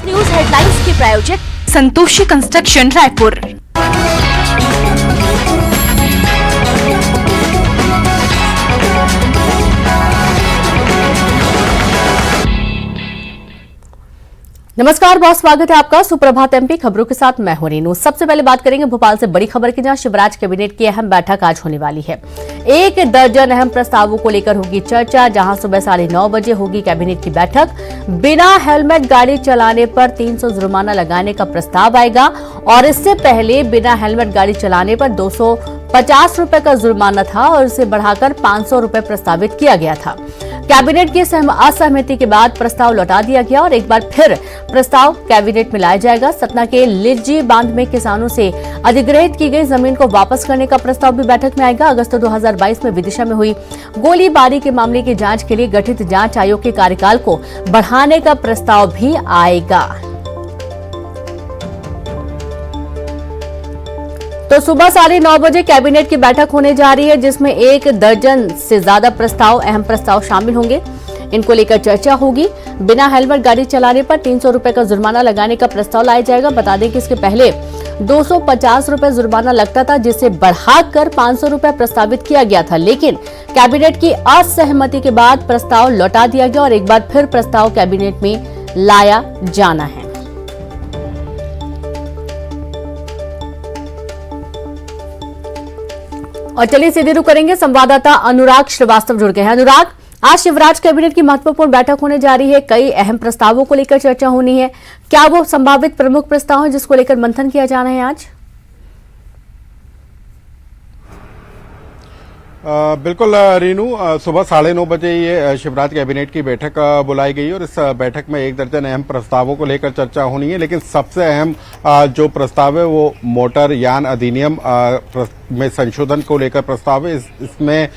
News headlines के प्रायोजक Santoshi construction Raipur. नमस्कार, बहुत स्वागत है आपका सुप्रभात एमपी खबरों के साथ मैं हूं रीनू। सबसे पहले बात करेंगे भोपाल से बड़ी खबर की, जहां शिवराज कैबिनेट की अहम बैठक आज होने वाली है। 1 दर्जन अहम प्रस्तावों को लेकर होगी चर्चा, जहां सुबह 9:30 बजे होगी कैबिनेट की बैठक। बिना हेलमेट गाड़ी चलाने पर 300 जुर्माना लगाने का प्रस्ताव आएगा और इससे पहले बिना हेलमेट गाड़ी चलाने पर 250 रुपए का जुर्माना था और इसे बढ़ाकर 500 रुपए प्रस्तावित किया गया था। कैबिनेट की असहमति के बाद प्रस्ताव लौटा दिया गया और एक बार फिर प्रस्ताव कैबिनेट में लाया जाएगा। सतना के लिज्जी बांध में किसानों से अधिग्रहित की गई जमीन को वापस करने का प्रस्ताव भी बैठक में आएगा। अगस्त 2022 में विदिशा में हुई गोलीबारी के मामले की जांच के लिए गठित जांच आयोग के कार्यकाल को बढ़ाने का प्रस्ताव भी आएगा। तो सुबह 9:30 बजे कैबिनेट की बैठक होने जा रही है, जिसमें 1 दर्जन से ज्यादा अहम प्रस्ताव शामिल होंगे। इनको लेकर चर्चा होगी। बिना हेलमेट गाड़ी चलाने पर 300 रुपए का जुर्माना लगाने का प्रस्ताव लाया जाएगा। बता दें कि इसके पहले 250 रुपए जुर्माना लगता था, जिसे बढ़ाकर 500 रुपए प्रस्तावित किया गया था, लेकिन कैबिनेट की असहमति के बाद प्रस्ताव लौटा दिया गया और एक बार फिर प्रस्ताव कैबिनेट में लाया जाना है। और चलिए सीधे रुख करेंगे, संवाददाता अनुराग श्रीवास्तव जुड़ गए हैं। अनुराग, आज शिवराज कैबिनेट की महत्वपूर्ण बैठक होने जा रही है, कई अहम प्रस्तावों को लेकर चर्चा होनी है। क्या वो संभावित प्रमुख प्रस्ताव हैं जिसको लेकर मंथन किया जाना है आज? बिल्कुल रीनू, सुबह 9:30 बजे ये शिवराज कैबिनेट की बैठक बुलाई गई और इस बैठक में 1 दर्जन अहम प्रस्तावों को लेकर चर्चा होनी है। लेकिन सबसे अहम जो प्रस्ताव है वो मोटर यान अधिनियम में संशोधन को लेकर प्रस्ताव है। इसमें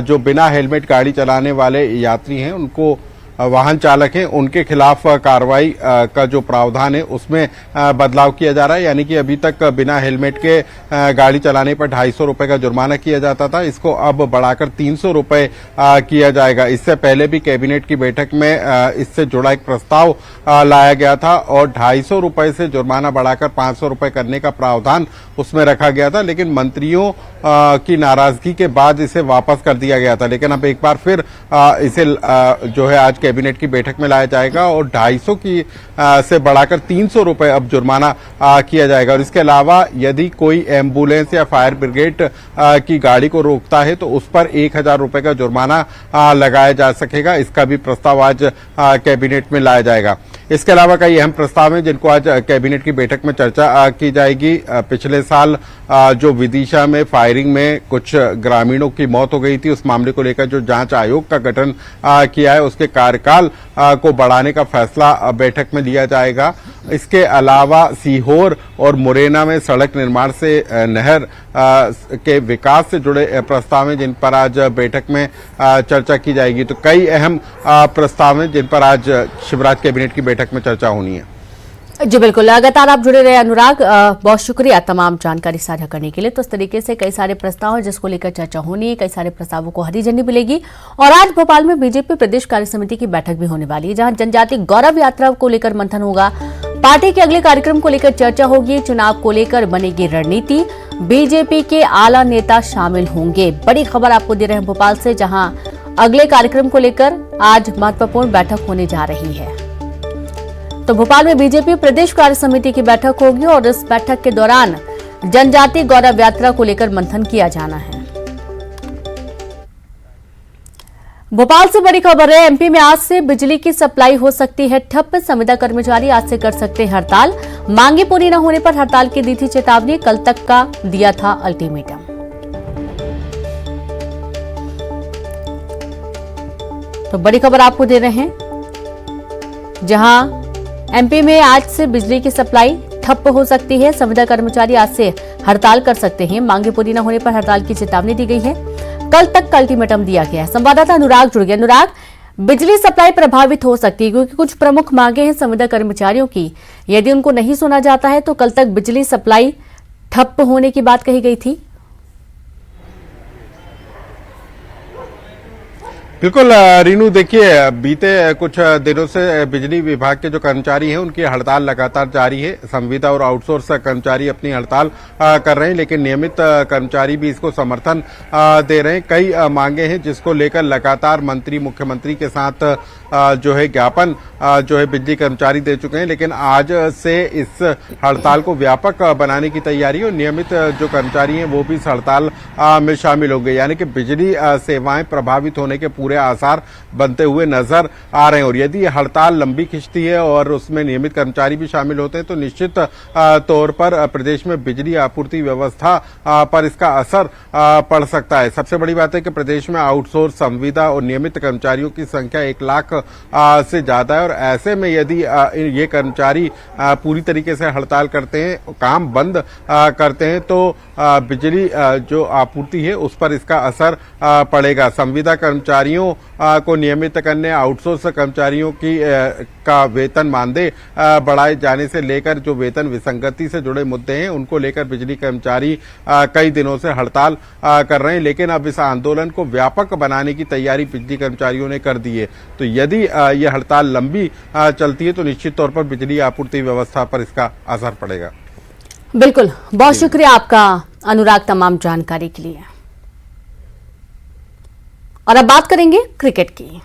जो बिना हेलमेट गाड़ी चलाने वाले यात्री हैं, उनको वाहन चालक हैं, उनके खिलाफ कार्रवाई का जो प्रावधान है उसमें बदलाव किया जा रहा है। यानी कि अभी तक बिना हेलमेट के गाड़ी चलाने पर 250 रुपए का जुर्माना किया जाता था, इसको अब बढ़ाकर 300 रुपए किया जाएगा। इससे पहले भी कैबिनेट की बैठक में इससे जुड़ा एक प्रस्ताव लाया गया था और 250 रुपए से जुर्माना बढ़ाकर 500 रुपए करने का प्रावधान उसमें रखा गया था, लेकिन मंत्रियों की नाराजगी के बाद इसे वापस कर दिया गया था। लेकिन अब एक बार फिर इसे जो है आज कैबिनेट की बैठक में लाया जाएगा और 250 की से बढ़ाकर 300 रुपए अब जुर्माना किया जाएगा। और इसके अलावा यदि कोई एम्बुलेंस या फायर ब्रिगेड की गाड़ी को रोकता है तो उस पर 1000 रुपए का जुर्माना लगाया जा सकेगा। इसका भी प्रस्ताव आज कैबिनेट में लाया जाएगा। इसके अलावा कई अहम प्रस्ताव हैं जिनको आज कैबिनेट की बैठक में चर्चा की जाएगी। पिछले साल जो विदिशा में फायरिंग में कुछ ग्रामीणों की मौत हो गई थी, उस मामले को लेकर जो जांच आयोग का गठन किया है उसके कार्यकाल को बढ़ाने का फैसला बैठक में लिया जाएगा। इसके अलावा सीहोर और मुरैना में सड़क निर्माण से नहर के विकास से जुड़े प्रस्ताव हैं जिन पर आज बैठक में चर्चा की जाएगी। तो कई अहम प्रस्ताव हैं जिन पर आज शिवराज कैबिनेट की बैठक में चर्चा होनी है। जी बिल्कुल, लगातार आप जुड़े रहे अनुराग, बहुत शुक्रिया तमाम जानकारी साझा करने के लिए। तो इस तरीके से कई सारे प्रस्ताव हैं जिसको लेकर चर्चा होनी है, कई सारे प्रस्तावों को हरी झंडी मिलेगी। और आज भोपाल में बीजेपी प्रदेश कार्य समिति की बैठक भी होने वाली है, जहां जनजाति गौरव यात्रा को लेकर मंथन होगा। पार्टी के अगले कार्यक्रम को लेकर चर्चा होगी, चुनाव को लेकर बनेगी रणनीति, बीजेपी के आला नेता शामिल होंगे। बड़ी खबर आपको दे रहे हैं भोपाल से, जहां अगले कार्यक्रम को लेकर आज महत्वपूर्ण बैठक होने जा रही है। तो भोपाल में बीजेपी प्रदेश कार्य समिति की बैठक होगी और इस बैठक के दौरान जनजाति गौरव यात्रा को लेकर मंथन किया जाना है। भोपाल से बड़ी खबर है, एमपी में आज से बिजली की सप्लाई हो सकती है ठप। संविदा कर्मचारी आज से कर सकते हैं हड़ताल। मांगे पूरी न होने पर हड़ताल की दी थी चेतावनी, कल तक का दिया था अल्टीमेटम। तो बड़ी खबर आपको दे रहे हैं, जहां एमपी में आज से बिजली की सप्लाई ठप हो सकती है। संविदा कर्मचारी आज से हड़ताल कर सकते हैं। मांगे पूरी न होने पर हड़ताल की चेतावनी दी गई है, कल तक का अल्टीमेटम दिया गया है। संवाददाता अनुराग जुड़ गया। अनुराग, बिजली सप्लाई प्रभावित हो सकती है क्योंकि कुछ प्रमुख मांगे हैं संविदा कर्मचारियों की, यदि उनको नहीं सुना जाता है तो कल तक बिजली सप्लाई ठप होने की बात कही गई थी। बिल्कुल रीनू, देखिए बीते कुछ दिनों से बिजली विभाग के जो कर्मचारी हैं उनकी हड़ताल लगातार जारी है। संविदा और आउटसोर्स कर्मचारी अपनी हड़ताल कर रहे हैं, लेकिन नियमित कर्मचारी भी इसको समर्थन दे रहे हैं। कई मांगे हैं जिसको लेकर लगातार मंत्री मुख्यमंत्री के साथ जो है ज्ञापन जो है बिजली कर्मचारी दे चुके हैं, लेकिन आज से इस हड़ताल को व्यापक बनाने की तैयारी है और नियमित जो कर्मचारी हैं वो भी इस हड़ताल में शामिल होंगे। यानी कि बिजली सेवाएं प्रभावित होने के पूरे आसार बनते हुए नजर आ रहे हैं। और यदि हड़ताल लंबी खिंचती है और उसमें नियमित कर्मचारी भी शामिल होते हैं तो निश्चित तौर पर प्रदेश में बिजली आपूर्ति व्यवस्था पर इसका असर पड़ सकता है। सबसे बड़ी बात है कि प्रदेश में आउटसोर्स, संविदा और नियमित कर्मचारियों की संख्या 1 लाख से ज्यादा है और ऐसे में यदि ये कर्मचारी पूरी तरीके से हड़ताल करते हैं, काम बंद करते हैं तो बिजली जो आपूर्ति है उस पर इसका असर पड़ेगा। संविदा कर्मचारियों को नियमित करने, आउटसोर्स कर्मचारियों की का वेतन मानदेय बढ़ाए जाने से लेकर जो वेतन विसंगति से जुड़े मुद्दे हैं उनको लेकर बिजली कर्मचारी कई दिनों से हड़ताल कर रहे हैं। लेकिन अब इस आंदोलन को व्यापक बनाने की तैयारी बिजली कर्मचारियों ने कर दी है। तो यदि यह हड़ताल लंबी चलती है तो निश्चित तौर पर बिजली आपूर्ति व्यवस्था पर इसका असर पड़ेगा। बिल्कुल, बहुत शुक्रिया आपका अनुराग तमाम जानकारी के लिए। और अब बात करेंगे क्रिकेट की।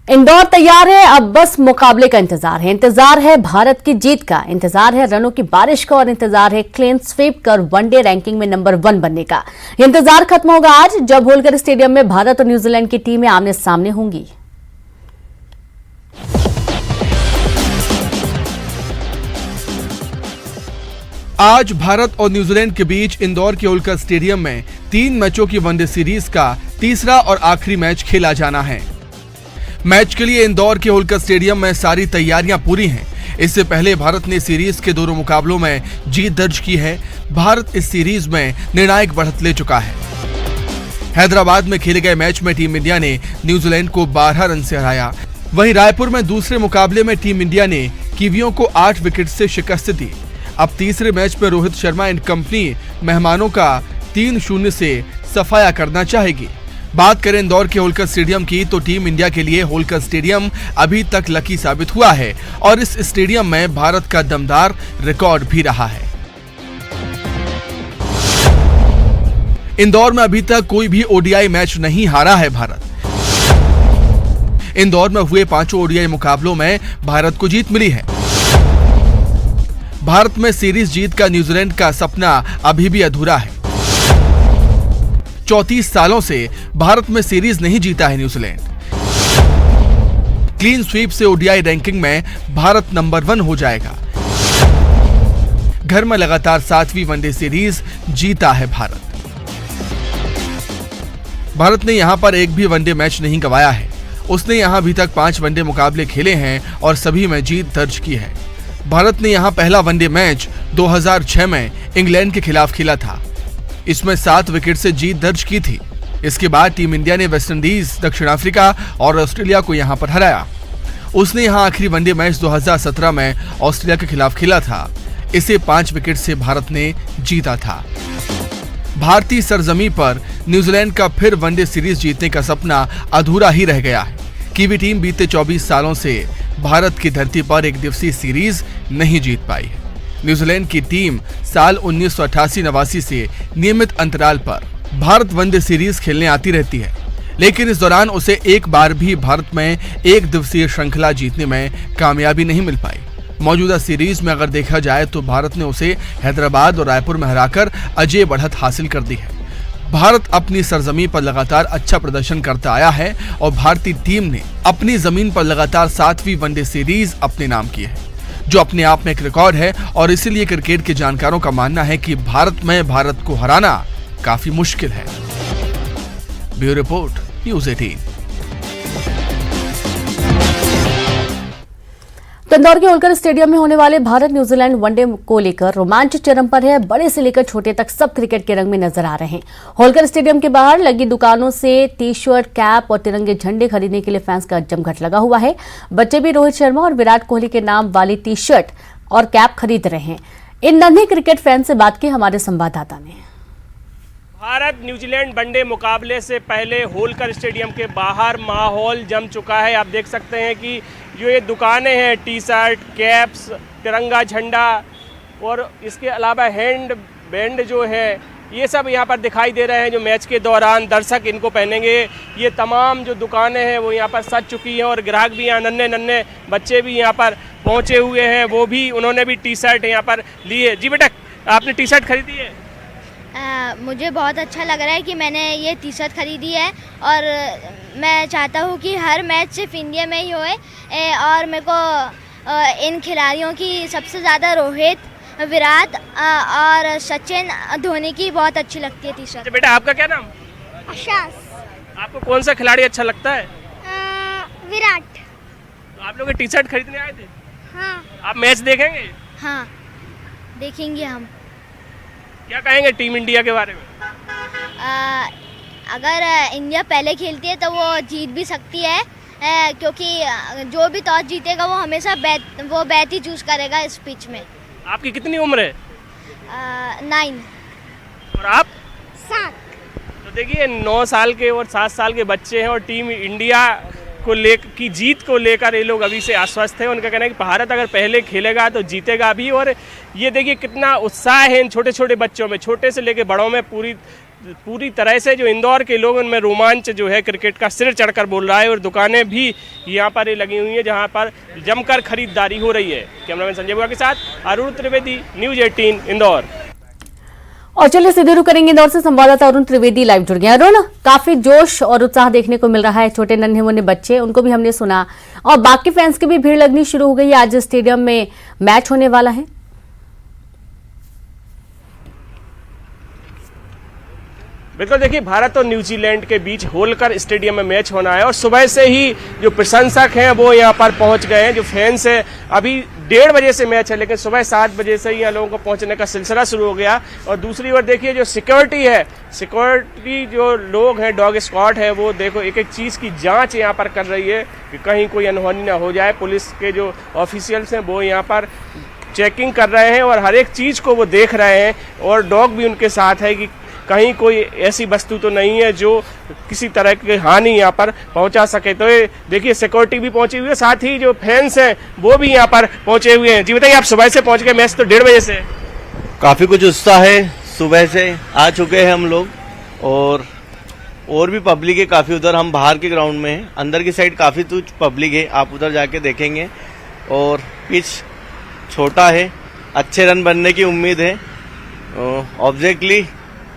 इंदौर तैयार है, अब बस मुकाबले का इंतजार है। इंतजार है भारत की जीत का, इंतजार है रनों की बारिश का और इंतजार है क्लीन स्वीप कर वनडे रैंकिंग में नंबर 1 बनने का। यह इंतजार खत्म होगा आज जब होलकर स्टेडियम में भारत और न्यूजीलैंड की टीमें आमने सामने होंगी। आज भारत और न्यूजीलैंड के बीच इंदौर के होलकर स्टेडियम में 3 मैचों की वनडे सीरीज का तीसरा और आखिरी मैच खेला जाना है। मैच के लिए इंदौर के होलकर स्टेडियम में सारी तैयारियां पूरी हैं। इससे पहले भारत ने सीरीज के दोनों मुकाबलों में जीत दर्ज की है। भारत इस सीरीज में निर्णायक बढ़त ले चुका है। हैदराबाद में खेले गए मैच में टीम इंडिया ने न्यूजीलैंड को 12 रन से हराया। वहीं रायपुर में दूसरे मुकाबले में टीम इंडिया ने कीवियों को 8 विकेट से शिकस्त दी। अब तीसरे मैच में रोहित शर्मा एंड कंपनी मेहमानों का 3-0 से सफाया करना चाहेगी। बात करें इंदौर के होलकर स्टेडियम की तो टीम इंडिया के लिए होलकर स्टेडियम अभी तक लकी साबित हुआ है और इस स्टेडियम में भारत का दमदार रिकॉर्ड भी रहा है। इंदौर में अभी तक कोई भी ओडीआई मैच नहीं हारा है भारत। इंदौर में हुए 5 ओडीआई मुकाबलों में भारत को जीत मिली है। भारत में सीरीज जीत का न्यूजीलैंड का सपना अभी भी अधूरा है। 34 सालों से भारत में सीरीज नहीं जीता है न्यूजीलैंड। क्लीन स्वीप से ओडीआई रैंकिंग में भारत नंबर 1 हो जाएगा। घर में लगातार 7वीं वनडे सीरीज जीता है भारत। भारत ने यहां पर एक भी वनडे मैच नहीं गंवाया है। उसने यहां अभी तक 5 वनडे मुकाबले खेले हैं और सभी में जीत दर्ज की है। भारत ने यहां पहला वनडे मैच 2006 में इंग्लैंड के खिलाफ खेला था। इसमें 7 विकेट से जीत दर्ज की थी। इसके बाद टीम इंडिया ने वेस्टइंडीज, दक्षिण अफ्रीका और ऑस्ट्रेलिया को यहां पर हराया। उसने यहां आखिरी वनडे मैच 2017 में ऑस्ट्रेलिया के खिलाफ खेला था। इसे 5 विकेट से भारत ने जीता था। भारतीय सरजमी पर न्यूजीलैंड का फिर वनडे सीरीज जीतने का सपना अधूरा ही रह गया है। कीवी टीम बीते 24 सालों से भारत की धरती पर एक दिवसीय सीरीज नहीं जीत पाई है। न्यूजीलैंड की टीम साल 1988-89 से नियमित अंतराल पर भारत वनडे सीरीज खेलने आती रहती है, लेकिन इस दौरान उसे एक बार भी भारत में एक दिवसीय श्रृंखला जीतने में कामयाबी नहीं मिल पाई। मौजूदा सीरीज में अगर देखा जाए तो भारत ने उसे हैदराबाद और रायपुर में हराकर अजय बढ़त हासिल कर दी है। भारत अपनी सरजमीन पर लगातार अच्छा प्रदर्शन करता आया है और भारतीय टीम ने अपनी जमीन पर लगातार 7वीं वनडे सीरीज अपने नाम की है, जो अपने आप में एक रिकॉर्ड है और इसीलिए क्रिकेट के जानकारों का मानना है कि भारत में भारत को हराना काफी मुश्किल है। Bureau report, news 18। तो इंदौर के होलकर स्टेडियम में होने वाले भारत न्यूजीलैंड वनडे को लेकर रोमांच चरम पर है। बड़े से लेकर छोटे तक सब क्रिकेट के रंग में नजर आ रहे हैं। होलकर स्टेडियम के बाहर लगी दुकानों से टी शर्ट, कैप और तिरंगे झंडे खरीदने के लिए फैंस का जमघट लगा हुआ है। बच्चे भी रोहित शर्मा और विराट कोहली के नाम वाली टी शर्ट और कैप खरीद रहे हैं। इन नन्हे क्रिकेट फैन से बात की हमारे संवाददाता ने। भारत न्यूजीलैंड वनडे मुकाबले से पहले होलकर स्टेडियम के बाहर माहौल जम चुका है। आप देख सकते हैं कि जो ये दुकानें हैं, टी शर्ट, कैप्स, तिरंगा झंडा और इसके अलावा हैंड बैंड जो है, ये सब यहाँ पर दिखाई दे रहे हैं। जो मैच के दौरान दर्शक इनको पहनेंगे। ये तमाम जो दुकानें हैं वो यहाँ पर सज चुकी हैं और ग्राहक भी यहाँ, नन्हे नन्हे बच्चे भी यहाँ पर पहुँचे हुए हैं। वो भी, उन्होंने भी टी शर्ट यहाँ पर लिए। जी बेटा, आपने टी शर्ट खरीदी है? मुझे बहुत अच्छा लग रहा है कि मैंने ये टी शर्ट खरीदी है और मैं चाहता हूँ कि हर मैच सिर्फ इंडिया में ही होए। और मेरे को इन खिलाड़ियों की सबसे ज़्यादा रोहित, विराट और सचिन, धोनी की बहुत अच्छी लगती है टी शर्ट। बेटा, आपका क्या नाम? आशास। आपको कौन सा खिलाड़ी अच्छा लगता है? विराट। तो आप लोग टी शर्ट खरीदने आए थे? हाँ। आप मैच देखेंगे? हाँ, देखेंगे हम। क्या कहेंगे टीम इंडिया के बारे में? अगर इंडिया पहले खेलती है तो वो जीत भी सकती है, क्योंकि जो भी टॉस जीतेगा वो हमेशा बैट ही चूज करेगा इस पिच में। आपकी कितनी उम्र है? 9। और आप? 7। तो देखिए, 9 साल के और 7 साल के बच्चे हैं और टीम इंडिया की जीत को लेकर ये लोग अभी से आश्वस्त हैं। उनका कहना है कि भारत अगर पहले खेलेगा तो जीतेगा भी। और ये देखिए कितना उत्साह है इन छोटे छोटे बच्चों में, छोटे से लेके बड़ों में। पूरी तरह से जो इंदौर के लोग, उनमें रोमांच जो है क्रिकेट का सिर चढ़कर बोल रहा है। और दुकानें भी यहाँ पर लगी हुई हैं जहाँ पर जमकर खरीदारी हो रही है। कैमरामैन संजय बुआ के साथ अरुण त्रिवेदी, न्यूज़ 18 इंदौर। और चलिए सीधे रुक करेंगे इंदौर से। संवाददाता अरुण त्रिवेदी लाइव जुड़ गए। अरुण, काफी जोश और उत्साह देखने को मिल रहा है। छोटे नन्हे मुन्ने बच्चे, उनको भी हमने सुना, और बाकी फैंस की भी भीड़ लगनी शुरू हो गई है। आज स्टेडियम में मैच होने वाला है। बिल्कुल, देखिए, भारत और न्यूजीलैंड के बीच होलकर स्टेडियम में मैच होना है और सुबह से ही जो प्रशंसक हैं वो यहाँ पर पहुँच गए हैं। जो फैंस हैं, अभी 1:30 बजे से मैच है, लेकिन सुबह 7 बजे से ही यहाँ लोगों को पहुँचने का सिलसिला शुरू हो गया। और दूसरी ओर देखिए, जो सिक्योरिटी है, सिक्योरिटी जो लोग हैं, डॉग स्क्वाड है, वो देखो एक एक चीज़ की जाँच यहाँ पर कर रही है कि कहीं कोई अनहोनी ना हो जाए। पुलिस के जो ऑफिशियल्स हैं वो यहाँ पर चेकिंग कर रहे हैं और हर एक चीज़ को वो देख रहे हैं। और डॉग भी उनके साथ है कि कहीं कोई ऐसी वस्तु तो नहीं है जो किसी तरह की हानि यहाँ पर पहुँचा सके। तो ये देखिए, सिक्योरिटी भी पहुँची हुई है, साथ ही जो फैंस हैं वो भी यहाँ पर पहुँचे हुए हैं। जी बताइए, आप सुबह से पहुँच गए, मैच तो 1:30 बजे से। काफ़ी कुछ उत्साह है, सुबह से आ चुके हैं हम लोग। और भी पब्लिक है काफ़ी उधर। हम बाहर के ग्राउंड में हैं, अंदर की साइड काफ़ी कुछ पब्लिक है, आप उधर जाके देखेंगे। और पिच छोटा है, अच्छे रन बनने की उम्मीद है। ऑब्जेक्टली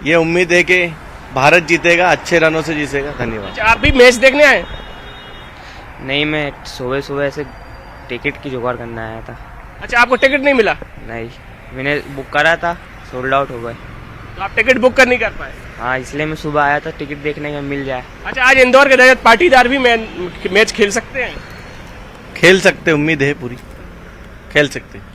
ये उम्मीद है कि भारत जीतेगा, अच्छे रनों से जीतेगा। धन्यवाद। अच्छा, आप भी मैच देखने आए? नहीं, मैं सुबह सुबह से टिकट की जुगाड़ करने आया था। अच्छा, आपको टिकट नहीं मिला? नहीं, मैंने बुक करा था, सोल्ड आउट हो गए। तो आप टिकट बुक कर नहीं कर पाए? हाँ, इसलिए मैं सुबह आया था, टिकट देखने का मिल जाए। अच्छा, आज इंदौर के रजत पाटीदार भी मैच खेल सकते हैं? खेल सकते, उम्मीद है पूरी, खेल सकते हैं।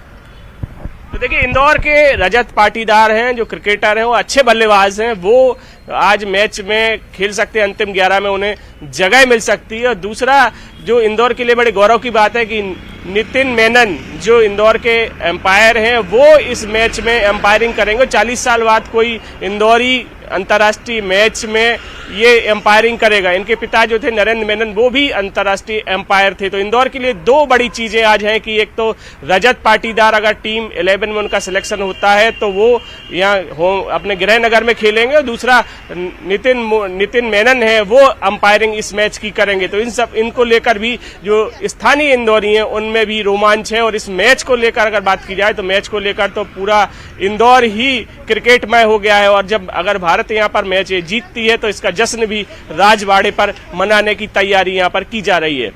तो देखिए, इंदौर के रजत पाटीदार हैं, जो क्रिकेटर हैं, वो अच्छे बल्लेबाज हैं, वो आज मैच में खेल सकते हैं। अंतिम 11 में उन्हें जगह मिल सकती है। और दूसरा जो इंदौर के लिए बड़े गौरव की बात है कि नितिन मेनन जो इंदौर के एम्पायर हैं वो इस मैच में एम्पायरिंग करेंगे। 40 साल बाद कोई इंदौरी अंतर्राष्ट्रीय मैच में ये एम्पायरिंग करेगा। इनके पिता जो थे नरेंद्र मेनन, वो भी अंतर्राष्ट्रीय एम्पायर थे। तो इंदौर के लिए 2 बड़ी चीजें आज हैं कि एक तो रजत पाटीदार अगर टीम 11 में उनका सिलेक्शन होता है तो वो यहाँ अपने गृह नगर में खेलेंगे, और दूसरा नितिन मेनन है वो अंपायरिंग इस मैच की करेंगे। तो इनको लेकर भी जो स्थानीय इंदौरी हैं उनमें भी रोमांच है। और इस मैच को लेकर अगर बात की जाए तो मैच को लेकर तो पूरा इंदौर ही क्रिकेटमय हो गया है। और जब अगर भारत यहाँ पर मैच जीतती है तो इसका जश्न भी राजवाड़े पर मनाने की तैयारी यहाँ पर की जा रही है।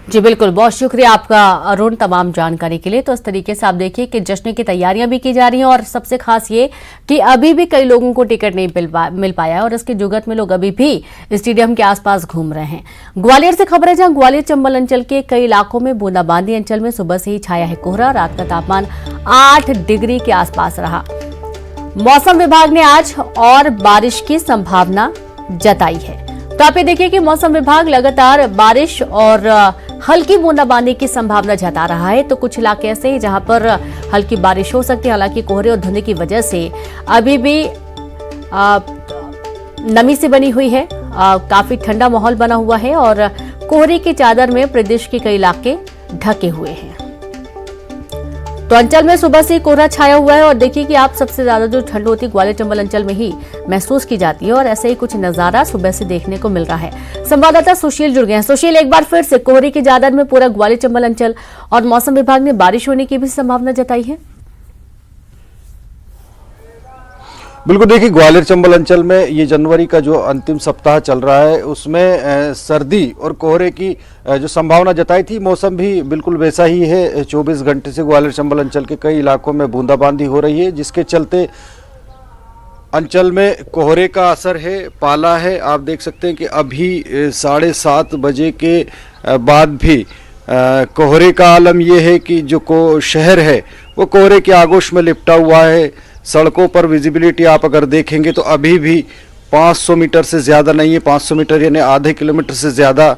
जी बिल्कुल, बहुत शुक्रिया आपका अरुण तमाम जानकारी के लिए। तो इस तरीके से आप देखिए कि जश्न की तैयारियां भी की जा रही हैं और सबसे खास ये कि अभी भी कई लोगों को टिकट नहीं मिल पाया है और इसकी जुगत में लोग अभी भी स्टेडियम के आसपास घूम रहे हैं। ग्वालियर से खबर है, जहां ग्वालियर चंबल अंचल के कई इलाकों में बूंदाबांदी अंचल में सुबह से ही छाया है कोहरा। रात का तापमान 8 डिग्री के आसपास रहा। मौसम विभाग ने आज और बारिश की संभावना जताई है। तो आप ये देखिए कि मौसम विभाग लगातार बारिश और हल्की बूंदाबांदी की संभावना जता रहा है। तो कुछ इलाके ऐसे हैं जहां पर हल्की बारिश हो सकती है। हालांकि कोहरे और धुंध की वजह से अभी भी नमी से बनी हुई है, काफी ठंडा माहौल बना हुआ है और कोहरे की चादर में प्रदेश के कई इलाके ढके हुए हैं। तो अंचल में सुबह से कोहरा छाया हुआ है और देखिए कि आप सबसे ज्यादा जो ठंड होती है ग्वालियर चंबल अंचल में ही महसूस की जाती है और ऐसे ही कुछ नजारा सुबह से देखने को मिल रहा है। संवाददाता सुशील जुड़ गए हैं। सुशील, एक बार फिर से कोहरे की चादर में पूरा ग्वालियर चंबल अंचल और मौसम विभाग ने बारिश होने की भी संभावना जताई है। बिल्कुल, देखिए ग्वालियर चंबल अंचल में ये जनवरी का जो अंतिम सप्ताह चल रहा है उसमें सर्दी और कोहरे की जो संभावना जताई थी, मौसम भी बिल्कुल वैसा ही है। 24 घंटे से ग्वालियर चंबल अंचल के कई इलाकों में बूंदाबांदी हो रही है, जिसके चलते अंचल में कोहरे का असर है, पाला है। आप देख सकते हैं कि अभी 7:30 बजे के बाद भी कोहरे का आलम ये है कि जो शहर है वो कोहरे के आगोश में लिपटा हुआ है। सड़कों पर विजिबिलिटी आप अगर देखेंगे तो अभी भी 500 मीटर से ज़्यादा नहीं है, 500 मीटर यानी आधे किलोमीटर से ज़्यादा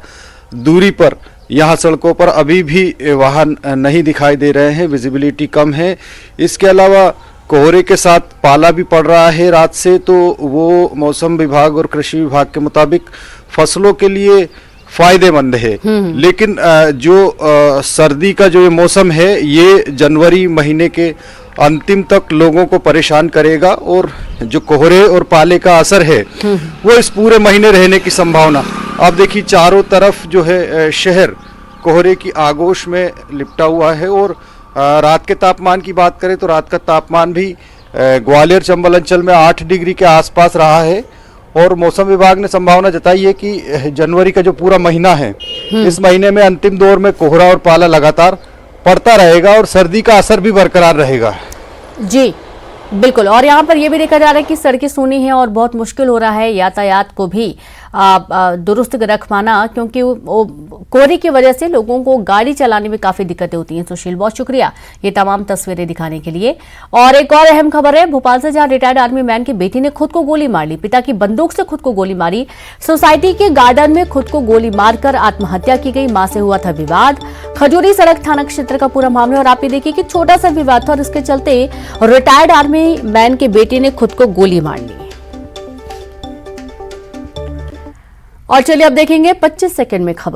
दूरी पर यहाँ सड़कों पर अभी भी वाहन नहीं दिखाई दे रहे हैं, विजिबिलिटी कम है। इसके अलावा कोहरे के साथ पाला भी पड़ रहा है रात से, तो वो मौसम विभाग और कृषि विभाग के मुताबिक फसलों के लिए फायदेमंद है। लेकिन जो सर्दी का जो ये मौसम है ये जनवरी महीने के अंतिम तक लोगों को परेशान करेगा और जो कोहरे और पाले का असर है वो इस पूरे महीने रहने की संभावना। आप देखिए चारों तरफ जो है शहर कोहरे की आगोश में लिपटा हुआ है। और रात के तापमान की बात करें तो रात का तापमान भी ग्वालियर चंबल अंचल में 8 डिग्री के आसपास रहा है। और मौसम विभाग ने संभावना जताई है कि जनवरी का जो पूरा महीना है इस महीने में अंतिम दौर में कोहरा और पाला लगातार पड़ता रहेगा और सर्दी का असर भी बरकरार रहेगा। जी बिल्कुल, और यहाँ पर यह भी देखा जा रहा है कि सड़कें सूनी हैं और बहुत मुश्किल हो रहा है यातायात को भी दुरुस्त रख पाना, क्योंकि कोहरे की वजह से लोगों को गाड़ी चलाने में काफी दिक्कतें होती हैं। सुशील, बहुत शुक्रिया ये तमाम तस्वीरें दिखाने के लिए। और एक और अहम खबर है भोपाल से, जहां रिटायर्ड आर्मी मैन की बेटी ने खुद को गोली मार ली। पिता की बंदूक से खुद को गोली मारी। सोसाइटी के गार्डन में खुद को गोली मारकर आत्महत्या की गई। मां से हुआ था विवाद। खजूरी सड़क थाना क्षेत्र का पूरा मामला। और आप ये देखिए कि छोटा सा विवाद था और इसके चलते रिटायर्ड आर्मी मैन की बेटी ने खुद को गोली मार ली। और चलिए अब देखेंगे 25 सेकंड में खबर।